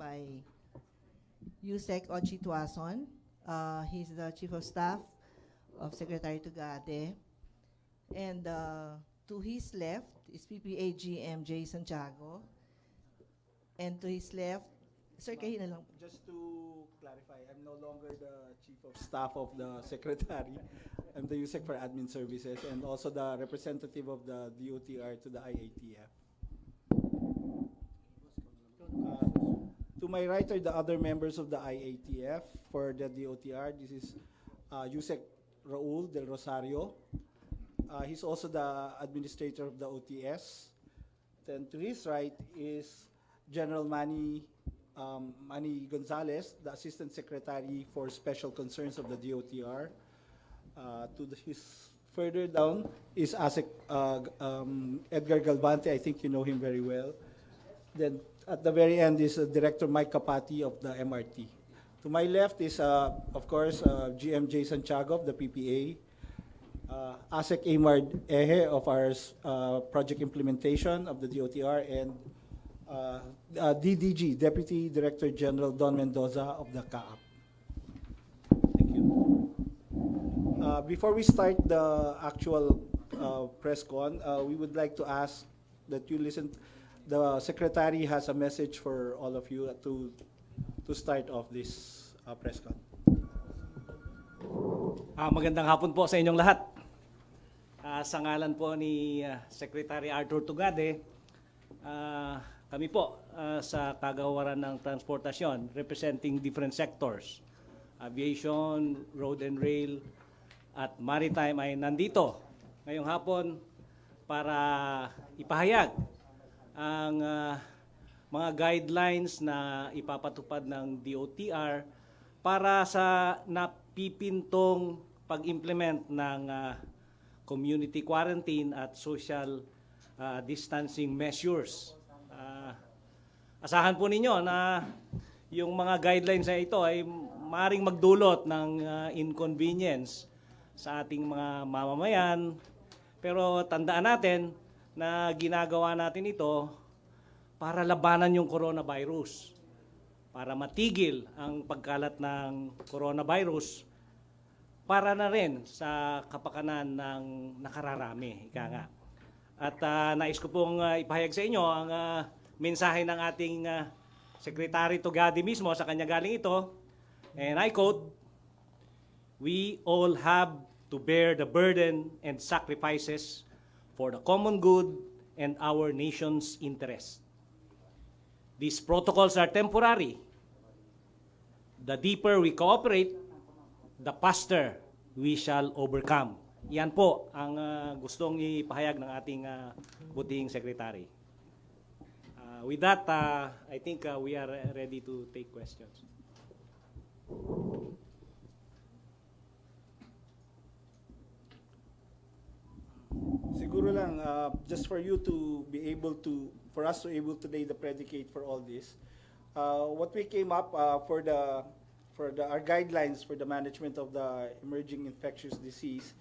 by Yusek Ochituason. He's the Chief of Staff of Secretary Tugade. And to his left is PPA GM J. Santiago. And to his left, Sir, kayo na lang. Just to clarify, I'm no longer the Chief of Staff of the Secretary. I'm the USEC for Admin Services and also the representative of the DOTR to the IATF. To my right are the other members of the IATF for the DOTR. This is USEC Raul Del Rosario. He's also the administrator of the OTS. Then to his right is General Manny Gonzalez, the Assistant Secretary for Special Concerns of the DOTR. His further down is Edgar Galvante. I think you know him very well. Then at the very end is Director Mike Capati of the MRT. To my left is, of course, GM J. Santiago of the PPA. ASEC Amard Ehe of our project implementation of the DOTR, and DDG, Deputy Director General Don Mendoza of the CAAP. Thank you. Before we start the actual press con, we would like to ask that you listen. The Secretary has a message for all of you to start off this press con. Magandang hapon po sa inyong lahat. Sa ngalan po ni Secretary Arthur Tugade, kami po sa kagawaran ng transportasyon representing different sectors, aviation, road and rail, at maritime ay nandito ngayong hapon para ipahayag ang mga guidelines na ipapatupad ng DOTR para sa napipintong pag-implement ng community quarantine at social distancing measures. Asahan po ninyo na yung mga guidelines na ito ay maaaring magdulot ng inconvenience sa ating mga mamamayan. Pero tandaan natin na ginagawa natin ito para labanan yung coronavirus, para matigil ang pagkalat ng coronavirus, para na rin sa kapakanan ng nakararami, ika nga. At nais ko pong ipahayag sa inyo ang mensahe ng ating Secretary Tugade mismo, sa kanya galing ito, and I quote, "We all have to bear the burden and sacrifices for the common good and our nation's interest. These protocols are temporary. The deeper we cooperate, the faster we shall overcome." Yan po ang gustong ipahayag ng ating butihing Secretary. With that, I think we are ready to take questions. Siguro lang, just for you to be able to, for us to able to lay the predicate for all this, what we came up for our guidelines for the management of the emerging infectious disease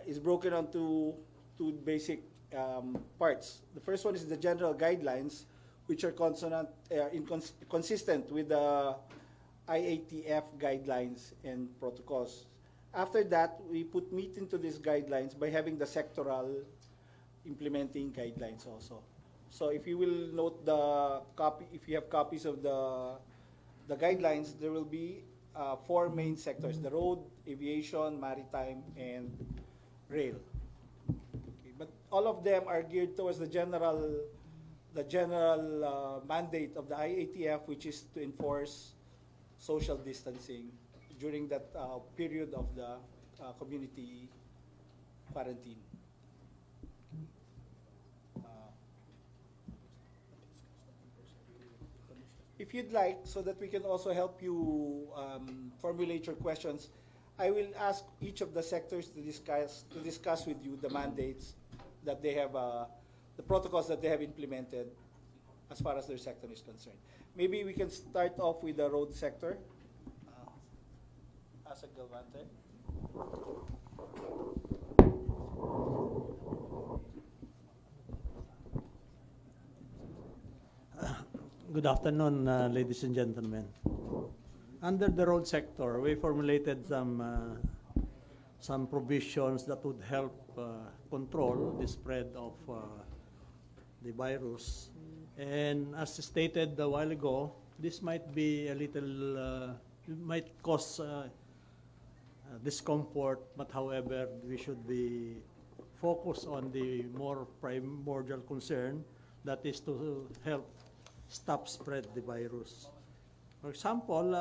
is broken onto two basic parts. The first one is the general guidelines, which are consistent with the IATF guidelines and protocols. After that, we put meat into these guidelines by having the sectoral implementing guidelines also. So if you will note if you have copies of the guidelines, there will be four main sectors: the road, aviation, maritime, and rail. Okay, but all of them are geared towards the general mandate of the IATF, which is to enforce social distancing during that period of the community quarantine. If you'd like, so that we can also help you formulate your questions, I will ask each of the sectors to discuss with you the mandates that they have, the protocols that they have implemented as far as their sector is concerned. Maybe we can start off with the road sector. ASEC Galvante. Good afternoon, ladies and gentlemen. Under the road sector, we formulated some provisions that would help control the spread of the virus. And as stated a while ago, this might be a little, might cause discomfort, but however, we should be focused on the more primordial concern, that is to help stop spread the virus. For example,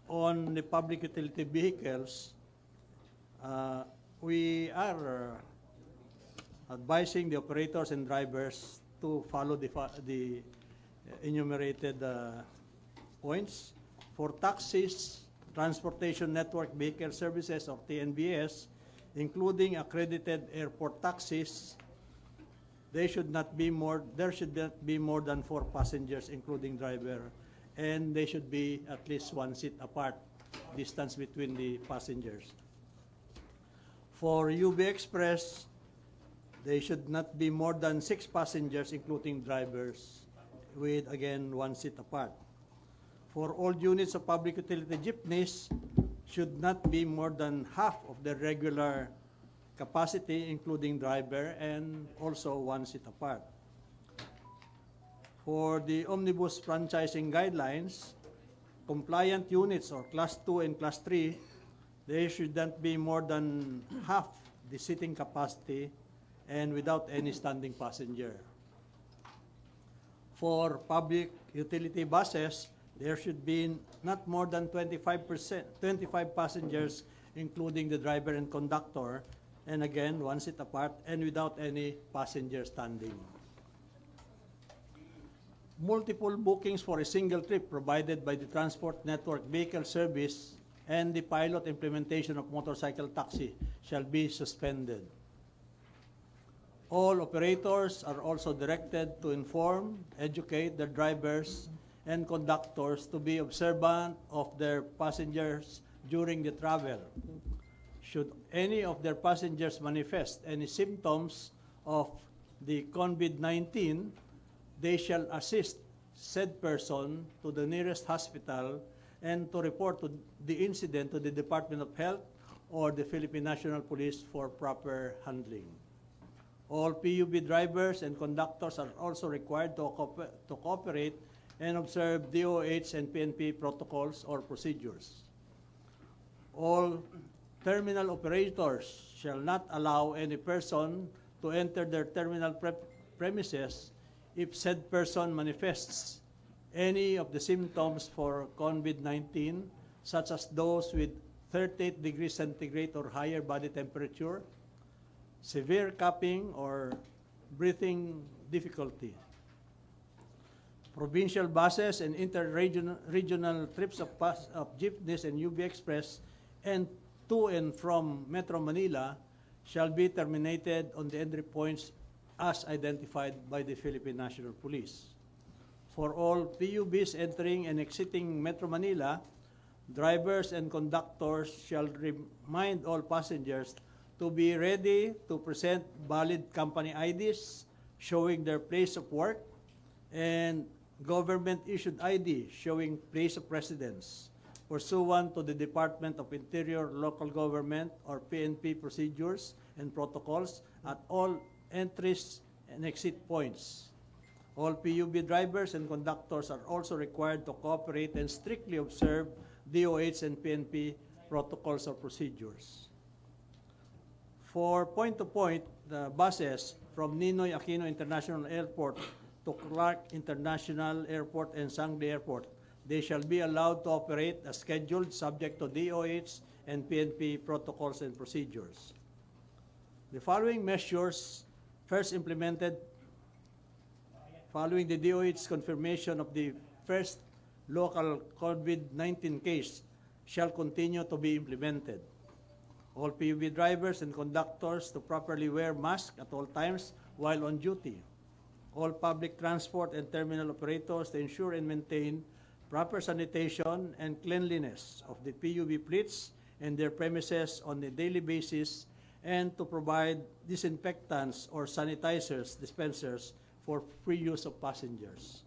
on the public utility vehicles, we are advising the operators and drivers to follow the enumerated points. For taxis, Transportation Network Vehicle Services, or TNVS, including accredited airport taxis, there should not be more than 4 passengers, including driver, and they should be at least 1 seat apart, distance between the passengers. For UB Express, they should not be more than 6 passengers, including drivers, with again 1 seat apart. For all units of public utility jeepneys, should not be more than half of the regular capacity, including driver, and also 1 seat apart. For the omnibus franchising guidelines, compliant units or class 2 and class 3, they should not be more than half the seating capacity and without any standing passenger. For public utility buses, there should be not more than 25 passengers, including the driver and conductor, and again, 1 seat apart and without any passenger standing. Multiple bookings for a single trip provided by the Transport Network Vehicle Service and the pilot implementation of motorcycle taxi shall be suspended. All operators are also directed to inform, educate their drivers and conductors to be observant of their passengers during the travel. Should any of their passengers manifest any symptoms of the COVID-19, they shall assist said person to the nearest hospital and to report the incident to the Department of Health or the Philippine National Police for proper handling. All PUB drivers and conductors are also required to cooperate and observe DOH and PNP protocols or procedures. All terminal operators shall not allow any person to enter their terminal premises if said person manifests any of the symptoms for COVID-19, such as those with 38 degrees centigrade or higher body temperature, severe coughing, or breathing difficulty. Provincial buses and inter-regional trips of jeepneys and UB Express and to and from Metro Manila shall be terminated on the entry points as identified by the Philippine National Police. For all PUBs entering and exiting Metro Manila, drivers and conductors shall remind all passengers to be ready to present valid company IDs showing their place of work and government-issued ID showing place of residence, pursuant to the Department of Interior Local Government or PNP procedures and protocols at all entries and exit points. All PUB drivers and conductors are also required to cooperate and strictly observe DOH and PNP protocols or procedures. For point-to-point buses from Ninoy Aquino International Airport to Clark International Airport and Sangli Airport, they shall be allowed to operate as scheduled, subject to DOH and PNP protocols and procedures. The following measures, first implemented following the DOH's confirmation of the first local COVID-19 case, shall continue to be implemented. All PUB drivers and conductors to properly wear masks at all times while on duty. All public transport and terminal operators to ensure and maintain proper sanitation and cleanliness of the PUB fleets and their premises on a daily basis, and to provide disinfectants or sanitizers dispensers for free use of passengers.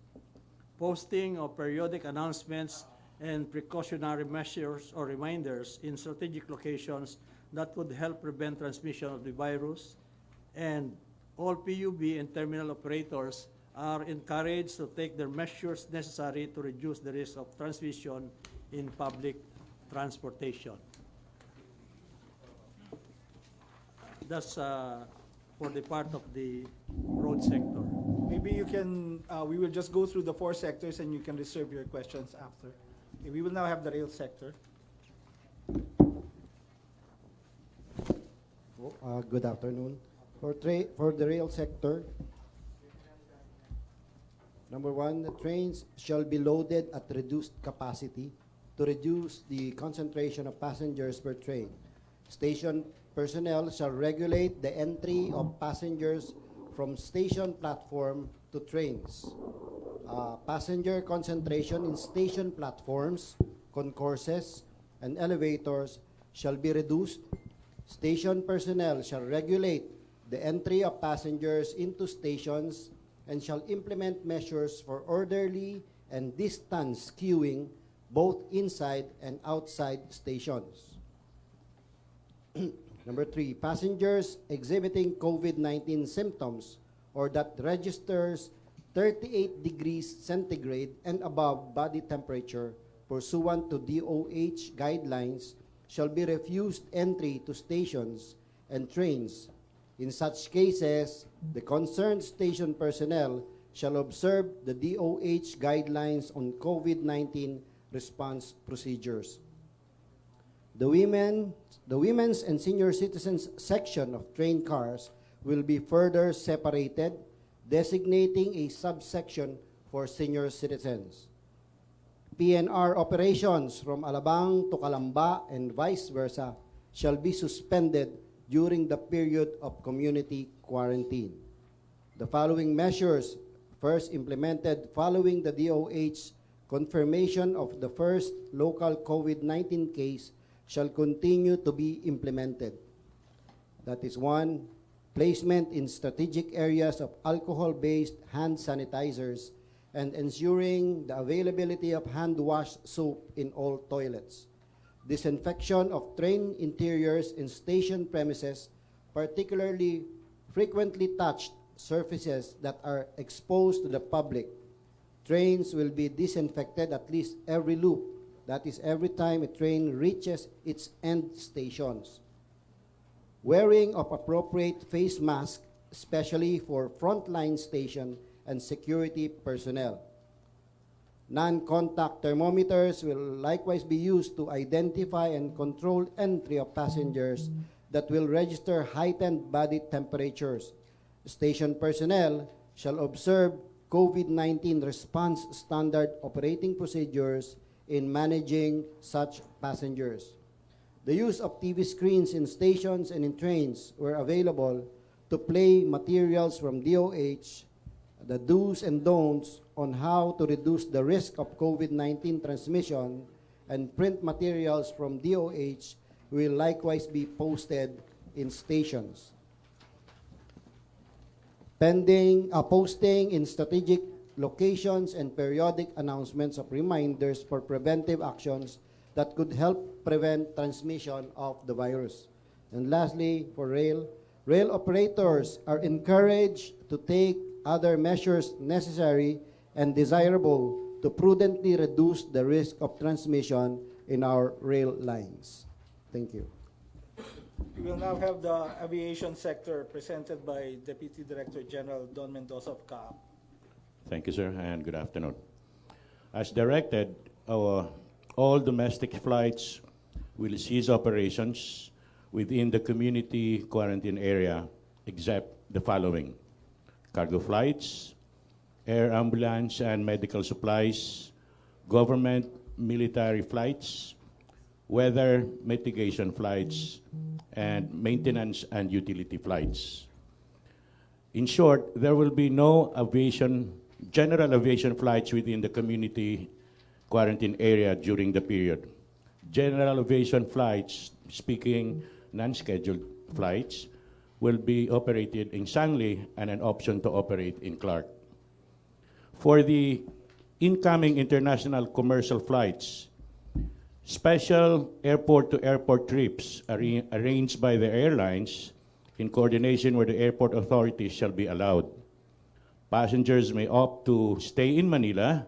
posting of periodic announcements and precautionary measures or reminders in strategic locations that could help prevent transmission of the virus, and all PUB and terminal operators are encouraged to take the measures necessary to reduce the risk of transmission in public transportation. That's for the part of the road sector. Maybe you can, we will just go through the 4 sectors and you can reserve your questions after. Okay, we will now have the rail sector. Good afternoon. For the rail sector, number 1, the trains shall be loaded at reduced capacity to reduce the concentration of passengers per train. Station personnel shall regulate the entry of passengers from station platform to trains. Passenger concentration in station platforms, concourses, and elevators shall be reduced. Station personnel shall regulate the entry of passengers into stations and shall implement measures for orderly and distance queuing both inside and outside stations. Number 3, passengers exhibiting COVID-19 symptoms or that registers 38 degrees centigrade and above body temperature pursuant to DOH guidelines shall be refused entry to stations and trains. In such cases, the concerned station personnel shall observe the DOH guidelines on COVID-19 response procedures. The women's and senior citizens section of train cars will be further separated, designating a subsection for senior citizens. PNR operations from Alabang to Calamba and vice versa shall be suspended during the period of community quarantine. The following measures, first implemented following the DOH confirmation of the first local COVID-19 case, shall continue to be implemented. That is 1, placement in strategic areas of alcohol-based hand sanitizers and ensuring the availability of hand wash soap in all toilets. Disinfection of train interiors in station premises, particularly frequently touched surfaces that are exposed to the public. Trains will be disinfected at least every loop, that is every time a train reaches its end stations. Wearing of appropriate face masks, especially for frontline station and security personnel. Non-contact thermometers will likewise be used to identify and control entry of passengers that will register heightened body temperatures. Station personnel shall observe COVID-19 response standard operating procedures in managing such passengers. The use of TV screens in stations and in trains were available to play materials from DOH, the do's and don'ts on how to reduce the risk of COVID-19 transmission, and print materials from DOH will likewise be posted in stations. Pending posting in strategic locations and periodic announcements of reminders for preventive actions that could help prevent transmission of the virus. And lastly, for rail operators are encouraged to take other measures necessary and desirable to prudently reduce the risk of transmission in our rail lines. Thank you. We will now have the aviation sector presented by Deputy Director General Don Mendoza of CAAP. Thank you, sir, and good afternoon. As directed, all domestic flights will cease operations within the community quarantine area except the following: cargo flights, air ambulance and medical supplies, government military flights, weather mitigation flights, and maintenance and utility flights. In short, there will be no general aviation flights within the community quarantine area during the period. General aviation flights, speaking non-scheduled flights, will be operated in Sangley and an option to operate in Clark. For the incoming international commercial flights. Special airport-to-airport trips arranged by the airlines in coordination with the airport authorities shall be allowed. Passengers may opt to stay in Manila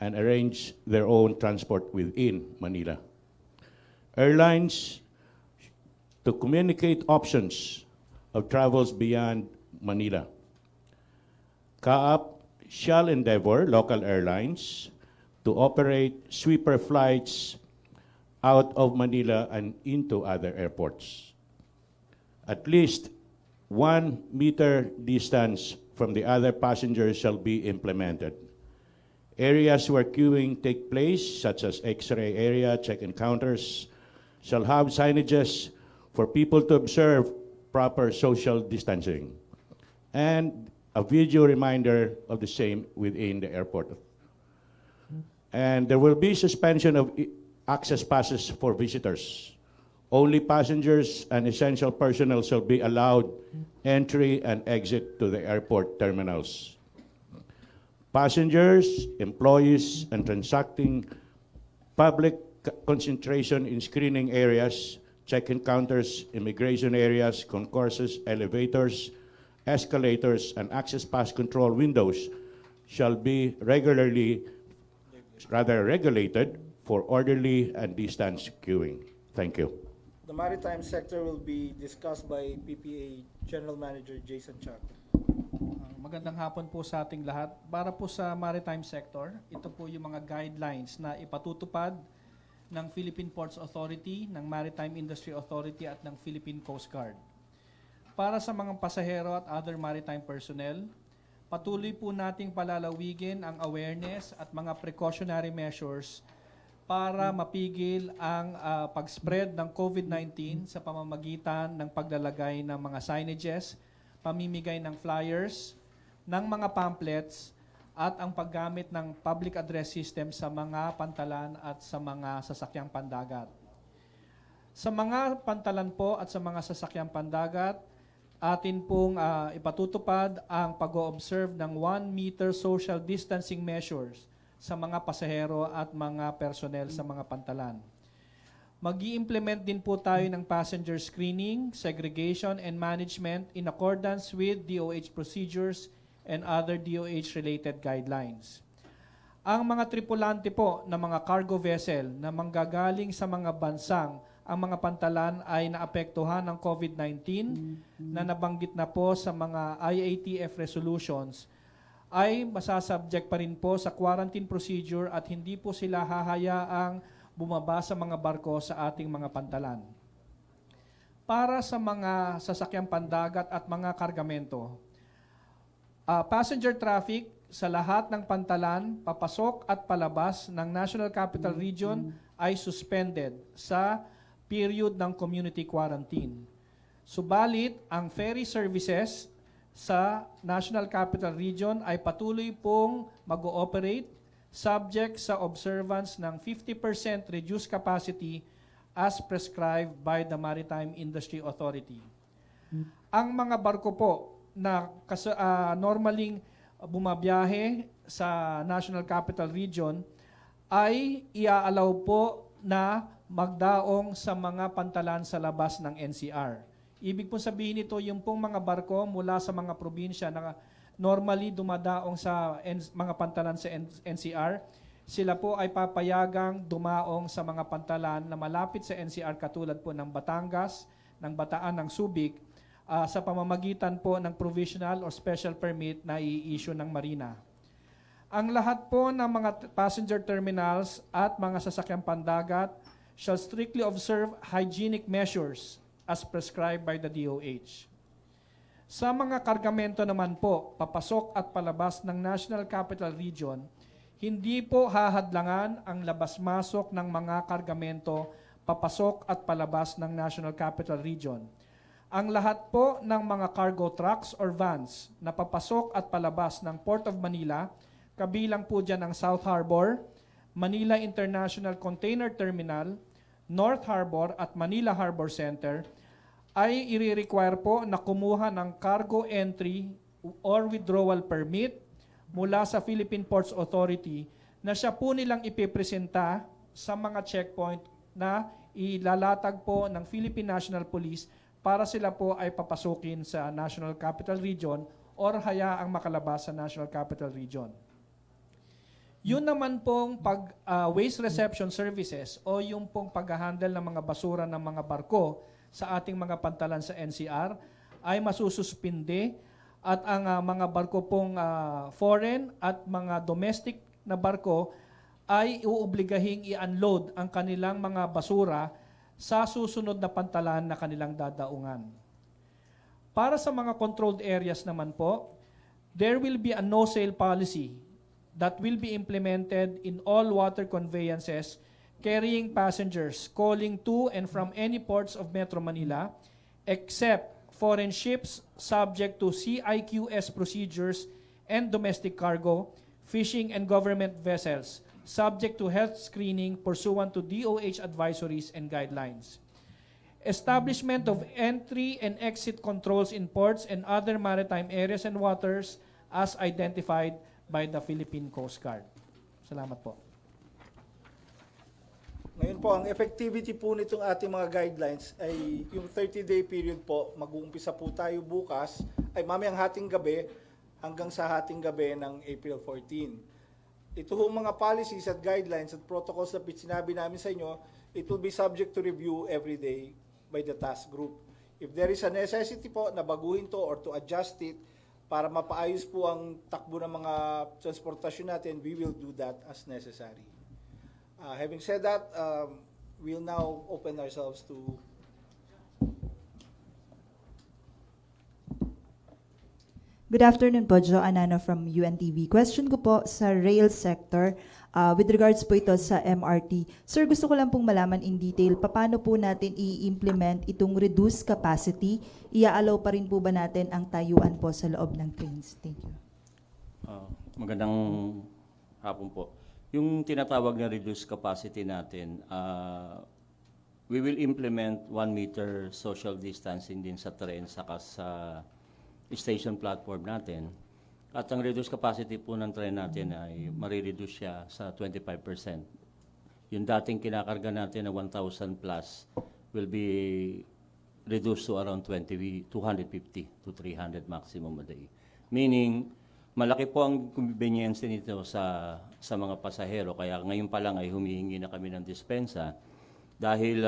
and arrange their own transport within Manila. Airlines to communicate options of travels beyond Manila. CAAP shall endeavor local airlines to operate sweeper flights out of Manila and into other airports. At least 1 meter distance from the other passengers shall be implemented. Areas where queuing take place, such as X-ray area, check-in counters, shall have signages for people to observe proper social distancing, and a video reminder of the same within the airport. And there will be suspension of access passes for visitors. Only passengers and essential personnel shall be allowed entry and exit to the airport terminals. Passengers, employees, and transacting public concentration in screening areas, check-in counters, immigration areas, concourses, elevators, escalators, and access pass control windows shall be regulated for orderly and distance queuing. Thank you. The maritime sector will be discussed by PPA General Manager Jason Chaco. Magandang hapon po sa ating lahat. Para po sa maritime sector, ito po yung mga guidelines na ipatutupad ng Philippine Ports Authority, ng Maritime Industry Authority at ng Philippine Coast Guard. Para sa mga pasahero at other maritime personnel, patuloy po nating palalawigin ang awareness at mga precautionary measures para mapigil ang pag-spread ng COVID-19 sa pamamagitan ng paglalagay ng mga signages, pamimigay ng flyers, ng mga pamphlets, at ang paggamit ng public address system sa mga pantalan at sa mga sasakyang pandagat. Sa mga pantalan po at sa mga sasakyang pandagat, atin pong ipatutupad ang pag-o-observe ng 1 meter social distancing measures sa mga pasahero at mga personnel sa mga pantalan. Mag-i-implement din po tayo ng passenger screening, segregation, and management in accordance with DOH procedures and other DOH-related guidelines. Ang mga tripulante po ng mga cargo vessel na manggagaling sa mga bansang ang mga pantalan ay naapektuhan ng COVID-19 na nabanggit na po sa mga IATF resolutions ay masasubject pa rin po sa quarantine procedure at hindi po sila hahayaang bumaba sa mga barko sa ating mga pantalan. Para sa mga sasakyang pandagat at mga kargamento, passenger traffic sa lahat ng pantalan, papasok at palabas ng National Capital Region ay suspended sa period ng community quarantine. Subalit, ang ferry services sa National Capital Region ay patuloy pong mag-ooperate subject sa observance ng 50% reduced capacity as prescribed by the Maritime Industry Authority. Ang mga barko po na normaling bumabiyahe sa National Capital Region ay iaalaw po na magdaong sa mga pantalan sa labas ng NCR. Ibig po sabihin nito, yung pong mga barko mula sa mga probinsya na normally dumadaong sa mga pantalan sa NCR, sila po ay papayagang dumaong sa mga pantalan na malapit sa NCR katulad po ng Batangas, ng Bataan, ng Subic, sa pamamagitan po ng provisional or special permit na i-issue ng Marina. Ang lahat po ng mga passenger terminals at mga sasakyang pandagat shall strictly observe hygienic measures as prescribed by the DOH. Sa mga kargamento naman po, papasok at palabas ng National Capital Region, hindi po hahadlangan ang labas-masok ng mga kargamento papasok at palabas ng National Capital Region. Ang lahat po ng mga cargo trucks or vans na papasok at palabas ng Port of Manila, kabilang po dyan ang South Harbor, Manila International Container Terminal, North Harbor at Manila Harbor Center, ay i-require po na kumuha ng cargo entry or withdrawal permit mula sa Philippine Ports Authority na siya po nilang ipipresenta sa mga checkpoint na ilalatag po ng Philippine National Police para sila po ay papasukin sa National Capital Region or hayaang makalabas sa National Capital Region. Yun naman pong waste reception services o yung pong pag-handle ng mga basura ng mga barko sa ating mga pantalan sa NCR ay masususpinde at ang mga barko pong foreign at mga domestic na barko ay uobligahing i-unload ang kanilang mga basura sa susunod na pantalan na kanilang dadaungan. Para sa mga controlled areas naman po, there will be a no-sale policy that will be implemented in all water conveyances carrying passengers calling to and from any ports of Metro Manila, except foreign ships subject to CIQS procedures and domestic cargo, fishing and government vessels subject to health screening pursuant to DOH advisories and guidelines. Establishment of entry and exit controls in ports and other maritime areas and waters as identified by the Philippine Coast Guard. Salamat po. Ngayon po, ang effectivity po nitong ating mga guidelines ay yung 30-day period po, mag-uumpisa po tayo bukas, ay mamayang hating gabi hanggang sa hating gabi ng April 14. Ito ho mga policies at guidelines at protocols na sinabi namin sa inyo, it will be subject to review every day by the task group. If there is a necessity po na baguhin to or to adjust it para mapaayos po ang takbo ng mga transportasyon natin, we will do that as necessary. Having said that, we'll now open ourselves to Good afternoon po, Jo Anano from UNTV. Question ko po sa rail sector, with regards po ito sa MRT. Sir, gusto ko lang pong malaman in detail, paano po natin i-implement itong reduced capacity? Ia-allow pa rin po ba natin ang tayuan po sa loob ng trains? Thank you. Magandang hapon po. Yung tinatawag na reduced capacity natin, we will implement 1 meter social distancing din sa train saka sa station platform natin. At ang reduced capacity po ng train natin ay marireduce siya sa 25%. Yung dating kinakarga natin na 1,000 plus will be reduced to around 250 to 300 maximum a day. Meaning, malaki po ang convenience nito sa mga pasahero. Kaya ngayon pa lang ay humihingi na kami ng dispensa dahil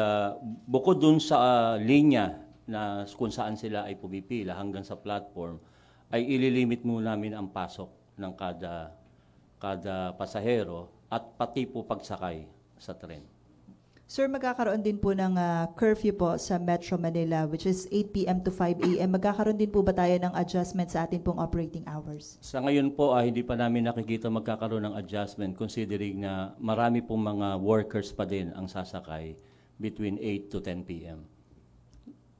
bukod dun sa linya na kung saan sila ay pumipila hanggang sa platform, ay ililimit muna namin ang pasok ng kada pasahero at pati po pagsakay sa tren. Sir, magkakaroon din po ng curfew po sa Metro Manila, which is 8 p.m. to 5 a.m. Magkakaroon din po ba tayo ng adjustment sa atin pong operating hours? Sa ngayon po, hindi pa namin nakikita magkakaroon ng adjustment considering na marami pong mga workers pa din ang sasakay between 8 to 10 p.m.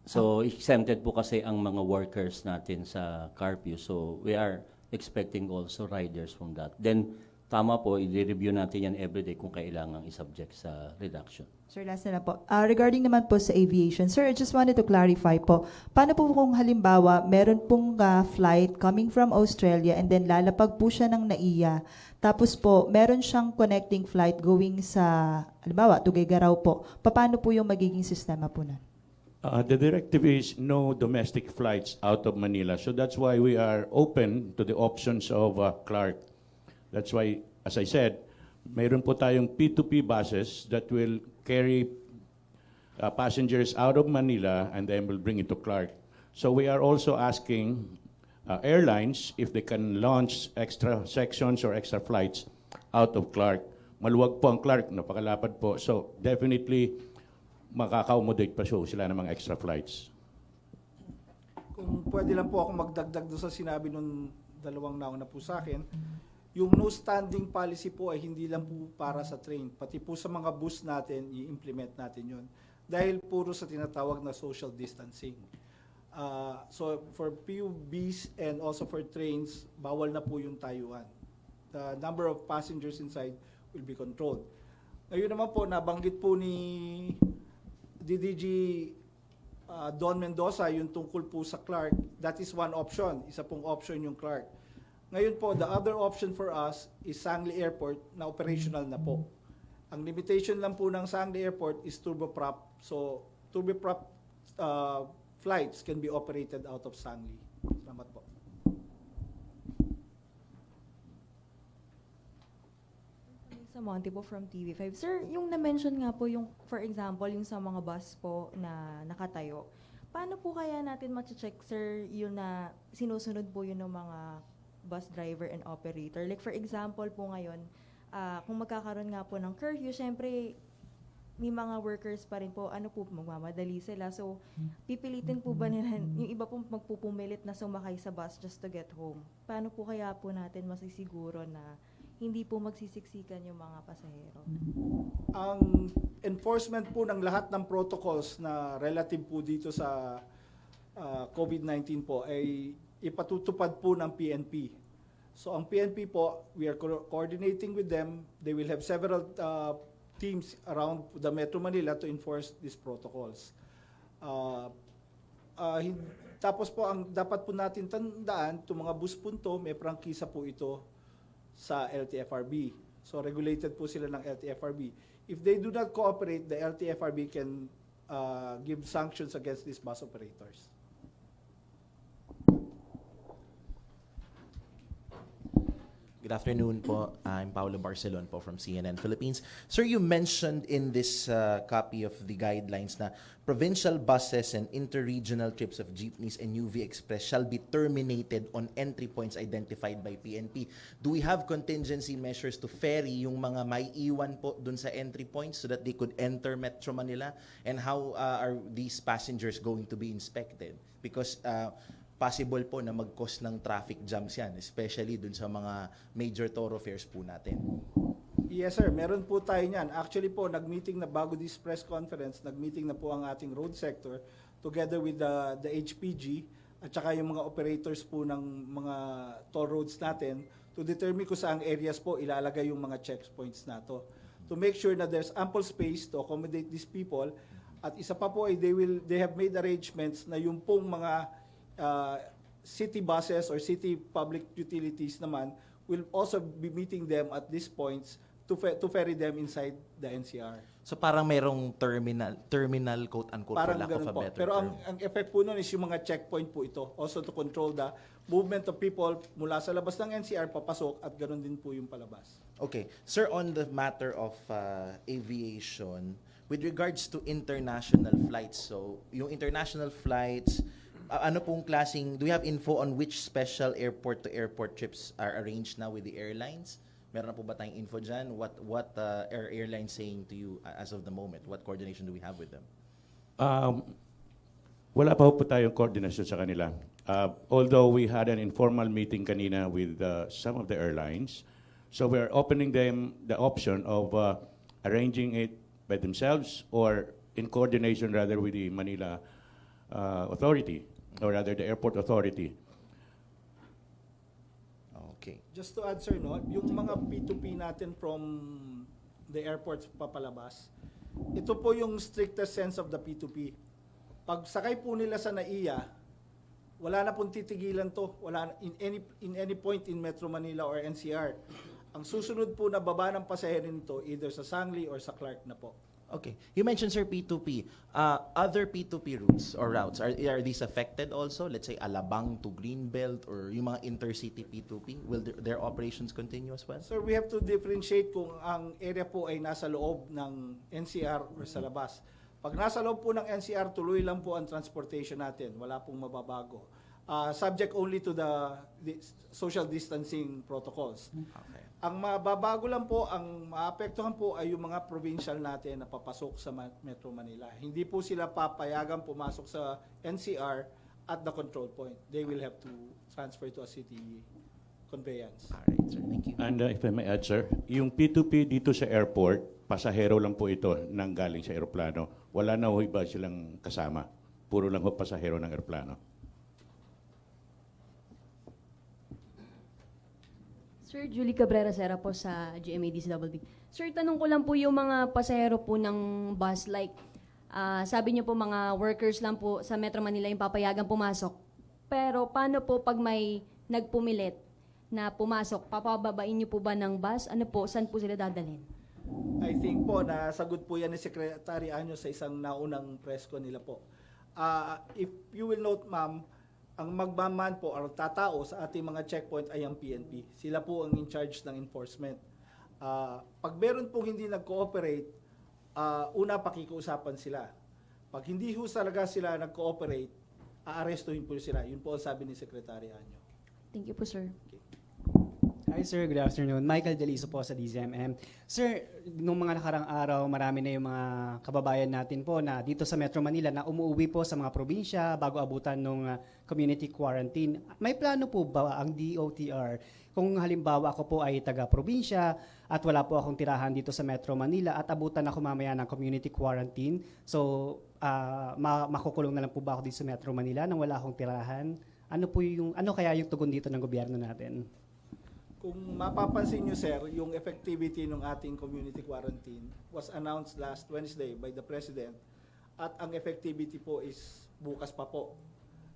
So, exempted po kasi ang mga workers natin sa curfew. So, we are expecting also riders from that. Then, tama po, i-review natin yan everyday kung kailangan i-subject sa reduction. Sir, last na lang po. Regarding naman po sa aviation, sir, I just wanted to clarify po, paano po kung halimbawa, meron pong flight coming from Australia and then lalapag po siya ng NAIA, tapos po, meron siyang connecting flight going sa, halimbawa, Tuguegarao po, paano po yung magiging sistema po na? The directive is no domestic flights out of Manila. So that's why we are open to the options of Clark. That's why, as I said, mayroon po tayong P2P buses that will carry passengers out of Manila and then will bring it to Clark. So we are also asking airlines if they can launch extra sections or extra flights out of Clark. Maluwag po ang Clark, napakalapad po. So definitely, makaka-accommodate pa sila ng mga extra flights. Kung pwede lang po ako magdagdag doon sa sinabi nung dalawang nauna po sa akin, yung no standing policy po ay hindi lang po para sa train, pati po sa mga bus natin, i-implement natin yon. Dahil puro sa tinatawag na social distancing. So for PUBs and also for trains, bawal na po yung tayuan. The number of passengers inside will be controlled. Ngayon naman po, nabanggit po ni DDG Don Mendoza, yung tungkol po sa Clark, that is one option. Isa pong option yung Clark. Ngayon po, the other option for us is Sangli Airport na operational na po. Ang limitation lang po ng Sangli Airport is turboprop. So, turboprop flights can be operated out of Sangli. Salamat po. Sa Monte po from TV5. Sir, yung na-mention nga po yung, for example, yung sa mga bus po na nakatayo, paano po kaya natin ma-check, sir, yun na sinusunod po yun ng mga bus driver and operator? Like for example po ngayon, kung magkakaroon nga po ng curfew, syempre, may mga workers pa rin po, ano po, magmamadali sila. So, pipilitin po ba nila, yung iba po magpupumilit na sumakay sa bus just to get home? Paano po kaya po natin masisiguro na hindi po magsisiksikan yung mga pasahero? Ang enforcement po ng lahat ng protocols na relative po dito sa COVID-19 po ay ipatutupad po ng PNP. So ang PNP po, we are coordinating with them. They will have several teams around the Metro Manila to enforce these protocols. Tapos po, ang dapat po natin tandaan, itong mga bus punto, may prangkisa po ito sa LTFRB. So regulated po sila ng LTFRB. If they do not cooperate, the LTFRB can give sanctions against these bus operators. Good afternoon po. I'm Paolo Barcelon po from CNN Philippines. Sir, you mentioned in this copy of the guidelines na provincial buses and interregional trips of jeepneys and UV Express shall be terminated on entry points identified by PNP. Do we have contingency measures to ferry yung mga may iwan po dun sa entry points so that they could enter Metro Manila? And how are these passengers going to be inspected? Because possible po na mag-cause ng traffic jams yan, especially dun sa mga major thoroughfares po natin. Yes sir, meron po tayo niyan. Actually po, nag-meeting na bago this press conference, nag-meeting na po ang ating road sector together with the HPG at saka yung mga operators po ng mga toll roads natin to determine kung saang areas po ilalagay yung mga checkpoints na to. To make sure na there's ample space to accommodate these people. At isa pa po ay they have made arrangements na yung pong mga city buses or city public utilities naman will also be meeting them at these points to ferry them inside the NCR. So parang merong terminal quote-unquote for Parang lack of ganun a po. better Pero term. ang effect po nun is yung mga checkpoint po ito. Also to control the movement of people mula sa labas ng NCR papasok at ganun din po yung palabas. Okay. Sir, on the matter of aviation, with regards to international flights, so yung international flights, ano pong klaseng, do you have info on which special airport-to-airport trips are arranged now with the airlines? Meron na po ba tayong info dyan? What are airlines saying to you as of the moment? What coordination do we have with them? Wala pa po tayong coordination sa kanila. Although we had an informal meeting kanina with some of the airlines, so we're opening them the option of arranging it by themselves or in coordination rather with the Manila authority, or rather the airport authority. Okay. Just to add, sir, no, yung mga P2P natin from the airports papalabas, ito po yung strictest sense of the P2P. Pag sakay po nila sa NAIA, wala na pong titigilan to, wala in any point in Metro Manila or NCR. Ang susunod po na baba ng pasahero nito either sa Sangli or sa Clark na po. Okay. You mentioned, sir, P2P. Other P2P routes or routes, are these affected also? Let's say Alabang to Greenbelt or yung mga intercity P2P? Will their operations continue as well? Sir, we have to differentiate kung ang area po ay nasa loob ng NCR or sa labas. Pag nasa loob po ng NCR, tuloy lang po ang transportation natin. Wala pong mababago. Subject only to the social distancing protocols. Okay. Ang mababago lang po, ang maapektuhan po ay yung mga provincial natin na papasok sa Metro Manila. Hindi po sila papayagan pumasok sa NCR at the control point. They will have to transfer to a city conveyance. All right, sir. Thank you. And if I may add, sir, yung P2P dito sa airport, pasahero lang po ito nang galing sa aeroplano. Wala na ho iba silang kasama. Puro lang ho pasahero ng aeroplano. Sir, Julie Cabrera Sera po sa GMA-DCWB. Sir, tanong ko lang po yung mga pasahero po ng bus, like, sabi niyo po mga workers lang po sa Metro Manila yung papayagan pumasok. Pero paano po pag may nagpumilit na pumasok, papababain niyo po ba ng bus? Ano po, saan po sila dadalhin? I think po, nasagot po yan ni Secretary Anyo sa isang naunang press ko nila po. If you will note, ma'am, ang magmaman po, ang tatao sa ating mga checkpoint ay ang PNP. Sila po ang in charge ng enforcement. Pag meron pong hindi nag-cooperate, una pakikiusapan sila. Pag hindi ho talaga sila nag-cooperate, aarestuhin po sila. Yun po ang sabi ni Secretary Anyo. Thank you po, sir. Hi sir, good afternoon. Michael Deliso po sa DZMM. Sir, nung mga nakarang araw, marami na yung mga kababayan natin po na dito sa Metro Manila na umuwi po sa mga probinsya bago abutan ng community quarantine. May plano po ba ang DOTR kung halimbawa ako po ay taga-probinsya at wala po akong tirahan dito sa Metro Manila at abutan ako mamaya ng community quarantine? So, makukulong na lang po ba ako dito sa Metro Manila nang wala akong tirahan? Ano kaya yung tugon dito ng gobyerno natin? Kung mapapansin nyo, sir, yung effectivity ng ating community quarantine was announced last Wednesday by the President at ang effectivity po is bukas pa po.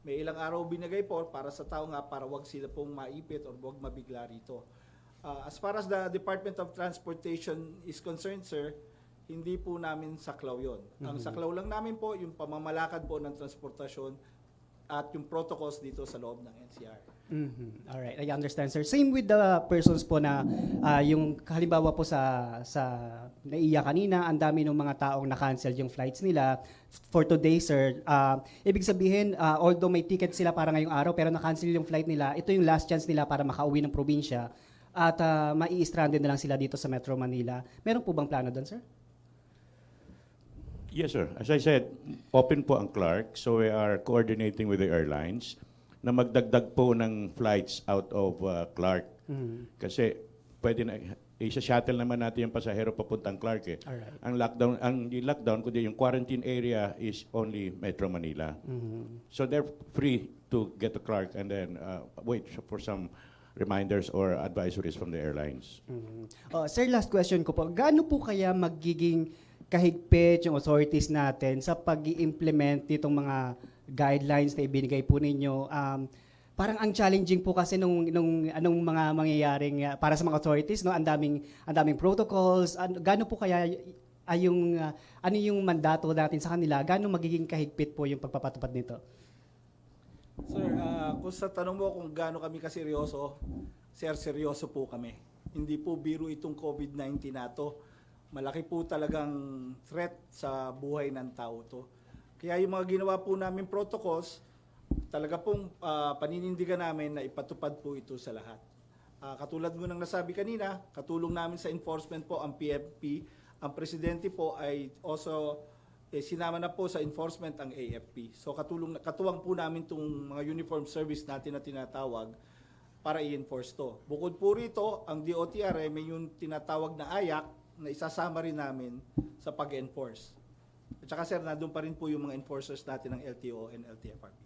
May ilang araw binigay po para sa tao nga para wag sila pong maipit or wag mabigla rito. As far as the Department of Transportation is concerned, sir, hindi po namin saklaw yun. Ang saklaw lang namin po yung pamamalakad po ng transportasyon at yung protocols dito sa loob ng NCR. Alright, I understand, sir. Same with the persons po na yung halimbawa po sa naiya kanina, ang dami ng mga taong na-cancel yung flights nila for today, sir. Ibig sabihin, although may ticket sila para ngayong araw, pero na-cancel yung flight nila, ito yung last chance nila para makauwi ng probinsya at mai-stranded na lang sila dito sa Metro Manila. Meron po bang plano doon, sir? Yes, sir. As I said, open po ang Clark, so we are coordinating with the airlines na magdagdag po ng flights out of Clark. Kasi pwede na, isa-shuttle naman natin yung pasahero papuntang Clark eh. Alright. Ang lockdown, kundi yung quarantine area is only Metro Manila. So they're free to get to Clark and then wait for some reminders or advisories from the airlines. Sir, last question ko po. Gaano po kaya magiging kahigpit yung authorities natin sa pag-i-implement nitong mga guidelines na ibinigay po ninyo? Parang ang challenging po kasi nung anong mga mangyayaring para sa mga authorities, no? Ang daming protocols. Gaano po kaya ano yung mandato natin sa kanila? Gaano magiging kahigpit po yung pagpapatupad nito? Sir, kung sa tanong mo kung gaano kami kaseryoso, sir, seryoso po kami. Hindi po biro itong COVID-19 na to. Malaki po talagang threat sa buhay ng tao to. Kaya yung mga ginawa po namin protocols, talaga pong paninindigan namin na ipatupad po ito sa lahat. Katulad mo nang nasabi kanina, katulong namin sa enforcement po ang PFP. Ang presidente po ay also sinama na po sa enforcement ang AFP. So katuwang po namin itong mga uniform service natin na tinatawag para i-enforce to. Bukod po rito, ang DOTR may yung tinatawag na AYAC na isasama rin namin sa pag-enforce. At saka sir, nandun pa rin po yung mga enforcers natin ng LTO and LTFRB.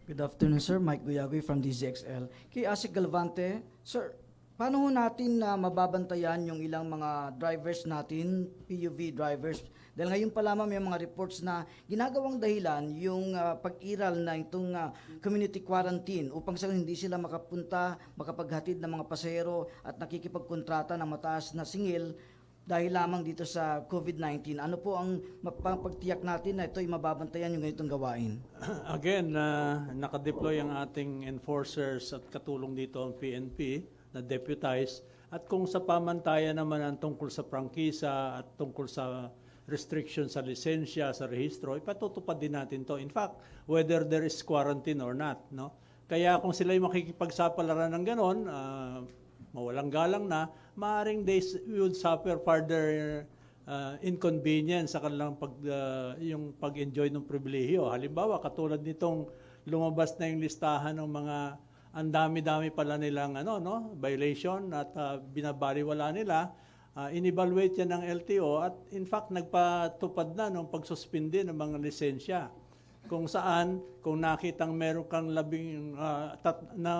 Good afternoon, sir. Mike Guyagoy from DZXL. Kay Asik Galvante, sir, paano ho natin mababantayan yung ilang mga drivers natin, PUV drivers? Dahil ngayon pa lamang may mga reports na ginagawang dahilan yung pag-iral na itong community quarantine upang sa hindi sila makapunta, makapaghatid ng mga pasahero at nakikipagkontrata ng mataas na singil dahil lamang dito sa COVID-19. Ano po ang mapapagtiyak natin na ito ay mababantayan yung ganitong gawain? Again, nakadeploy ang ating enforcers at katulong dito ang PNP na deputized. At kung sa pamantayan naman ang tungkol sa prangkisa at tungkol sa restriction sa lisensya, sa rehistro, ipatutupad din natin to. In fact, whether there is quarantine or not. No? Kaya kung sila'y makikipagsapalaran ng ganon, mawalang galang na, maaaring they would suffer further inconvenience sa kanilang yung pag-enjoy ng pribilehyo. Halimbawa, katulad nitong lumabas na yung listahan ng mga ang dami-dami pala nilang violation at binabaliwala nila, in-evaluate yan ng LTO at in fact nagpatupad na ng pagsuspindi ng mga lisensya. Kung saan, kung nakitang meron kang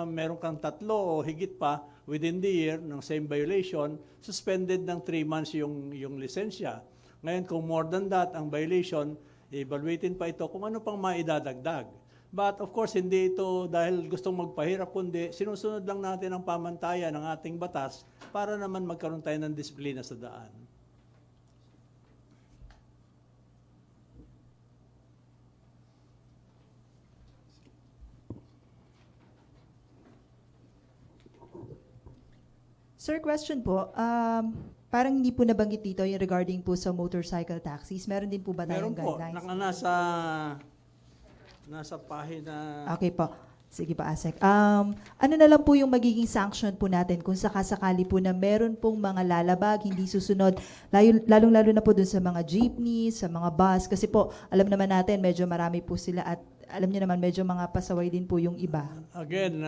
meron kang 3 o higit pa within the year ng same violation, suspended ng 3 months yung lisensya. Ngayon, kung more than that ang violation, evaluatein pa ito kung ano pang maidadagdag. But of course, hindi ito dahil gustong magpahirap, kundi sinusunod lang natin ang pamantayan ng ating batas para naman magkaroon tayo ng disiplina sa daan. Sir, question po. Parang hindi po nabanggit dito yung regarding po sa motorcycle taxis. Meron din po ba tayong Meron po, guidelines? nasa pahina. Okay po. Sige pa, Asek. Ano na lang po yung magiging sanction po natin kung sakasakali po na meron pong mga lalabag, hindi susunod, lalong-lalo na po dun sa mga jeepneys, sa mga bus, kasi po, alam naman natin, medyo marami po sila at alam niyo naman, medyo mga pasaway din po yung iba. Again,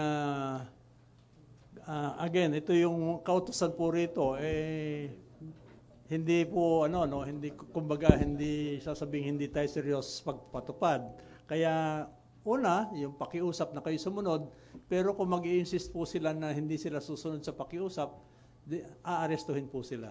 ito yung kautusan po rito, hindi po, hindi, kumbaga, hindi sasabing hindi tayo serious pagpatupad. Kaya, una, yung pakiusap na kayo sumunod, pero kung mag-i-insist po sila na hindi sila susunod sa pakiusap, aarestuhin po sila.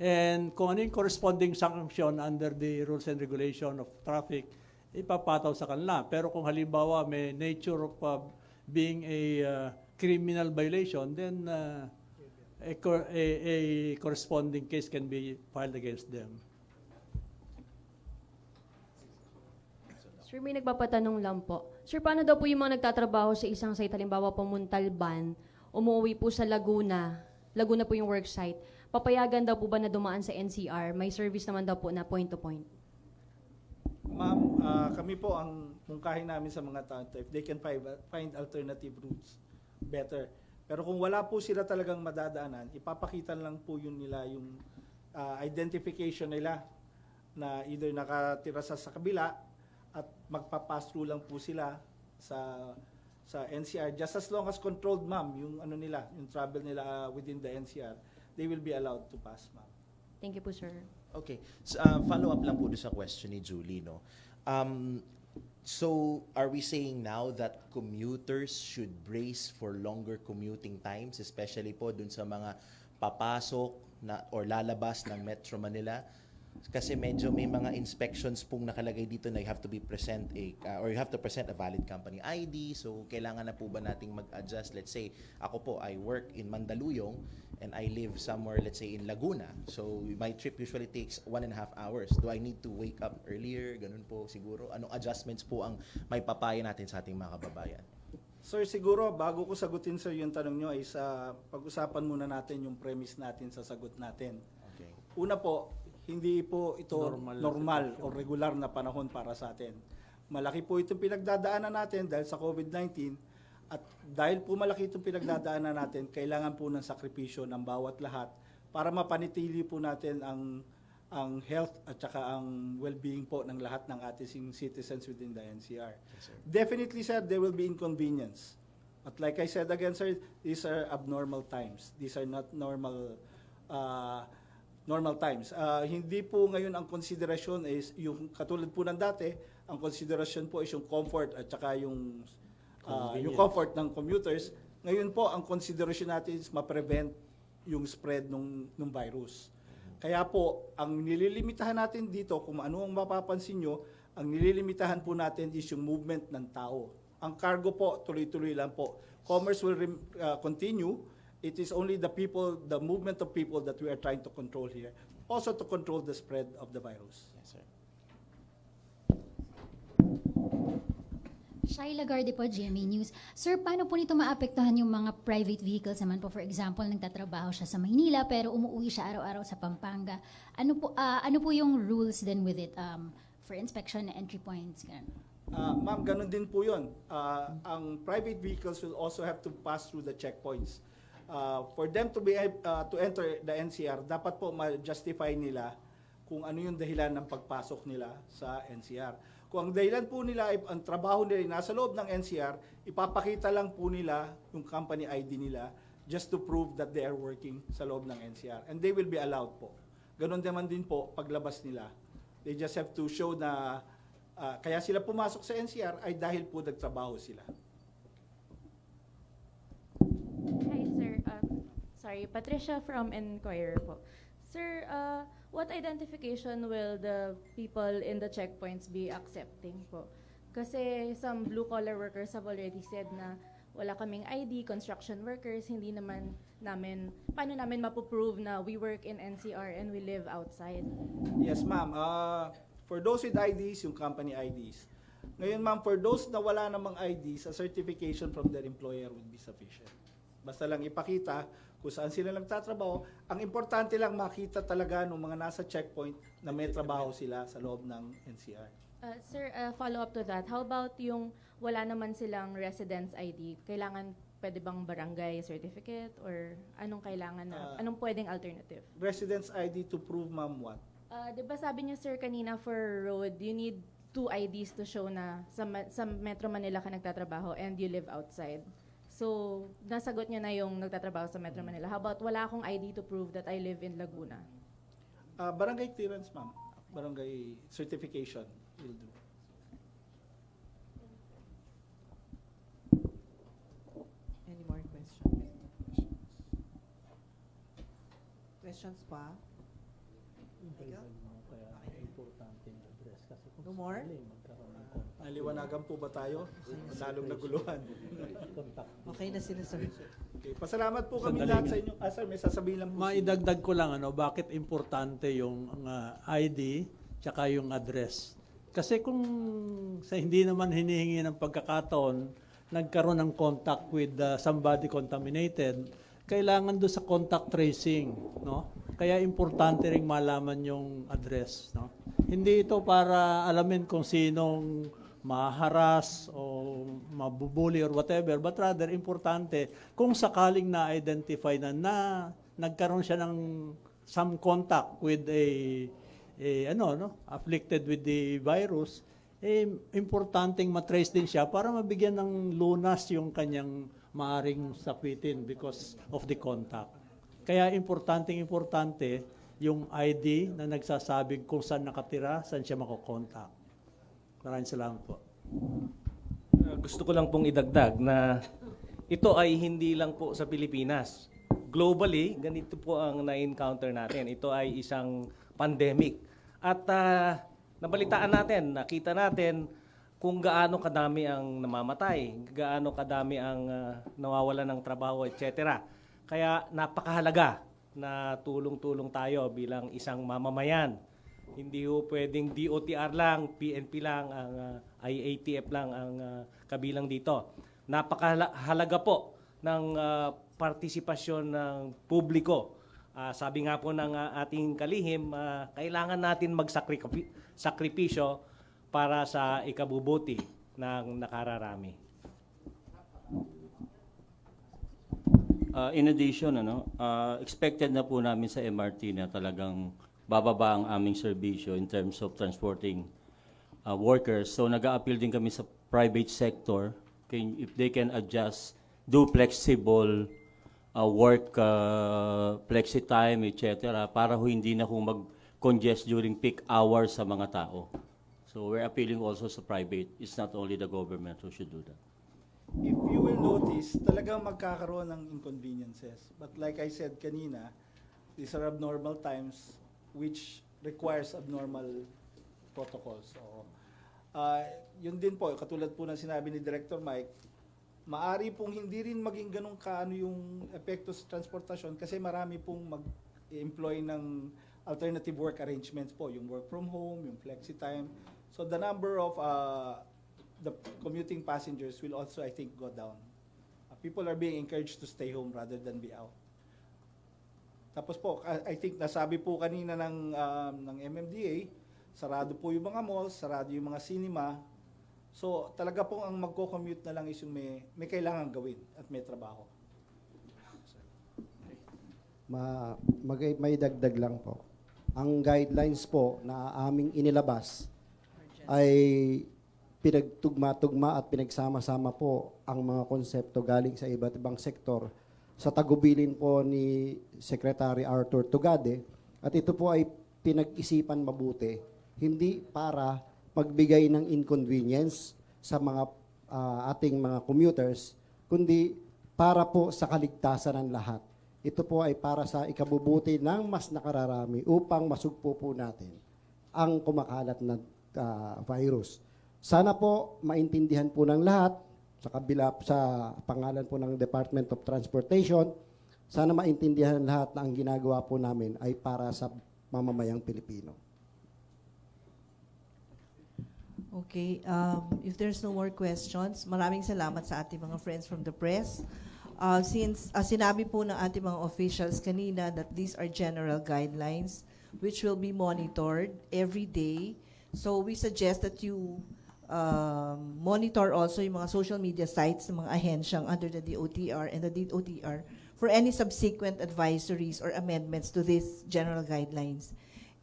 And kung ano yung corresponding sanction under the rules and regulation of traffic, ipapataw sa kanila. Pero kung halimbawa may nature of being a criminal violation, then a corresponding case can be filed against them. Sir, may nagpapatanong lang po. Sir, paano daw po yung mga nagtatrabaho sa isang site, halimbawa po Montalban, umuwi po sa Laguna po yung work site, papayagan daw po ba na dumaan sa NCR? May service naman daw po na point-to-point. Ma'am, kami po ang mungkahin namin sa mga tao, if they can find alternative routes, better. Pero kung wala po sila talagang madadaanan, ipapakita lang po yun nila yung identification nila na either nakatira sa kabila at magpa-pass through lang po sila sa NCR. Just as long as controlled, ma'am, yung nila, yung travel nila within the NCR, they will be allowed to pass, ma'am. Thank you po, sir. Okay. So, follow up lang po doon sa question ni Julie, no? So, are we saying now that commuters should brace for longer commuting times, especially po dun sa mga papasok na or lalabas ng Metro Manila? Kasi medyo may mga inspections pong nakalagay dito na you have to be or you have to present a valid company ID. So, kailangan na po ba nating mag-adjust? Let's say, ako po, I work in Mandaluyong and I live somewhere, let's say, in Laguna. So, my trip usually takes 1.5 hours. Do I need to wake up earlier? Ganun po siguro. Anong adjustments po ang may papaya natin sa ating mga kababayan? Sir, siguro, bago ko sagutin, sir, yung tanong nyo, is pag-usapan muna natin yung premise natin sa sagot natin. Okay. Una po, hindi po ito normal o regular na panahon para sa atin. Malaki po itong pinagdadaanan natin dahil sa COVID-19 at dahil po malaki itong pinagdadaanan natin, kailangan po ng sakripisyo ng bawat lahat para mapanitili po natin ang health at saka ang well-being po ng lahat ng ating citizens within the NCR. Yes, Definitely, sir, there will be inconvenience. But like I said again, sir, these are abnormal times. These are not normal times. Hindi po ngayon ang konsiderasyon is yung katulad po ng dati, ang konsiderasyon po is yung comfort at saka yung comfort ng commuters. Ngayon po ang konsiderasyon natin is ma-prevent yung spread ng virus. Kaya po ang nililimitahan natin dito, kung ano ang mapapansin nyo, ang nililimitahan po natin is yung movement ng tao. Ang cargo po tuloy-tuloy lang po. Commerce will continue. It is only the movement of people that we are trying to control here. Also to control the spread of the virus. Yes, sir. Shai Lagarde po, GMA News. Sir, paano po nito maapektuhan yung mga private vehicles naman po? For example, nagtatrabaho siya sa Maynila pero umuwi siya araw-araw sa Pampanga. Ano po yung rules then with it for inspection and entry points? Ma'am, ganun din po yun. Ang private vehicles will also have to pass through the checkpoints. For them to enter the NCR, dapat po ma-justify nila kung ano yung dahilan ng pagpasok nila sa NCR. Kung ang dahilan po nila, ang trabaho nila nasa loob ng NCR, ipapakita lang po nila yung company ID nila just to prove that they are working sa loob ng NCR. And they will be allowed po. Ganon naman din po paglabas nila. They just have to show na kaya sila pumasok sa NCR ay dahil po nagtrabaho sila. Hi, sir. Sorry, Patricia from Enquirer po. Sir, what identification will the people in the checkpoints be accepting po? Kasi some blue-collar workers have already said na wala kaming ID, construction workers, hindi naman namin, paano namin mapuprove na we work in NCR and we live outside? Yes, ma'am. For those with IDs, yung company IDs. Ngayon, ma'am, for those na wala namang IDs, a certification from their employer would be sufficient. Basta lang ipakita kung saan sila nagtatrabaho. Ang importante lang makita talaga ng mga nasa checkpoint na may trabaho sila sa loob ng NCR. Sir, follow up to that. How about yung wala naman silang residence ID? Kailangan pwede bang barangay certificate or anong kailangan na, anong pwedeng alternative? Residence ID to prove, ma'am, what? Di ba sabi niyo, sir, kanina for road, you need 2 IDs to show na sa Metro Manila ka nagtatrabaho and you live outside. So, nasagot niyo na yung nagtatrabaho sa Metro Manila. How about wala akong ID to prove that I live in Laguna? Barangay clearance, ma'am. Barangay certification will do. Any more questions? Questions pa? Ikaw? No more? Naliwanagan po ba tayo? Lalong naguluhan. Okay na sila, sir. Okay, pasalamat po kami lahat sa inyo. Sir, may sasabihin lang po. Maidagdag ko lang, bakit importante yung ID tsaka yung address. Kasi kung hindi naman hinihingi ng pagkakataon, nagkaroon ng contact with somebody contaminated, kailangan doon sa contact tracing, no? Kaya importante ring malaman yung address, no? Hindi ito para alamin kung sinong maharas o mabubuli or whatever, but rather importante kung sakaling na-identify na nagkaroon siya ng some contact with afflicted with the virus, importanteng matrace din siya para mabigyan ng lunas yung kanyang maaring sakitin because of the contact. Kaya importante yung ID na nagsasabing kung saan nakatira, saan siya makokontak. Maraming salamat po. Gusto ko lang pong idagdag na ito ay hindi lang po sa Pilipinas. Globally, ganito po ang na-encounter natin. Ito ay isang pandemic. At nabalitaan natin, nakita natin kung gaano kadami ang namamatay, gaano kadami ang nawawalan ng trabaho, etc. Kaya napakahalaga na tulong-tulong tayo bilang isang mamamayan. Hindi ho pwedeng DOTR lang, PNP lang, ang IATF lang ang kabilang dito. Napakahalaga po ng partisipasyon ng publiko. Sabi nga po ng ating kalihim, kailangan natin magsakripisyo para sa ikabubuti ng nakararami. In addition, expected na po namin sa MRT na talagang bababa ang aming serbisyo in terms of transporting workers. So nag-a-appeal din kami sa private sector if they can adjust, do flexible work, flexi time, etc. para hindi na mag-congest during peak hours sa mga tao. So we're appealing also sa private. It's not only the government who should do that. If you will notice, talagang magkakaroon ng inconveniences. But like I said kanina, these are abnormal times which requires abnormal protocols. So, yun din po, katulad po ng sinabi ni Director Mike, maari pong hindi rin maging ganun kaano yung epekto sa transportasyon kasi marami pong mag-employ ng alternative work arrangements po, yung work from home, yung flexi time. So the number of the commuting passengers will also, I think, go down. People are being encouraged to stay home rather than be out. Tapos po, I think nasabi po kanina ng MMDA, sarado po yung mga malls, sarado yung mga cinema. So talaga po ang magko-commute na lang is yung may kailangan gawin at may trabaho. May dagdag lang po. Ang guidelines po na aming inilabas ay pinagtugma-tugma at pinagsama-sama po ang mga konsepto galing sa iba't ibang sektor sa tagubilin po ni Secretary Arthur Tugade, at ito po ay pinag-isipan mabuti, hindi para magbigay ng inconvenience sa mga ating mga commuters, kundi para po sa kaligtasan ng lahat. Ito po ay para sa ikabubuti ng mas nakararami upang masugpo po natin ang kumakalat na virus. Sana po maintindihan po ng lahat sa kabila sa pangalan po ng Department of Transportation, sana maintindihan lahat na ang ginagawa po namin ay para sa mamamayang Pilipino. Okay, if there's no more questions, maraming salamat sa ating mga friends from the press. Since sinabi po ng ating mga officials kanina that these are general guidelines which will be monitored every day. So we suggest that you monitor also yung mga social media sites ng mga ahensyang under the DOTR and the DOTR for any subsequent advisories or amendments to these general guidelines.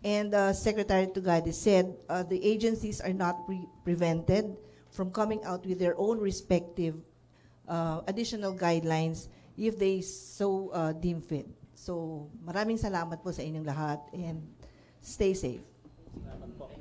And Secretary Tugade said the agencies are not prevented from coming out with their own respective additional guidelines if they so deem fit. So maraming salamat po sa inyong lahat and stay safe.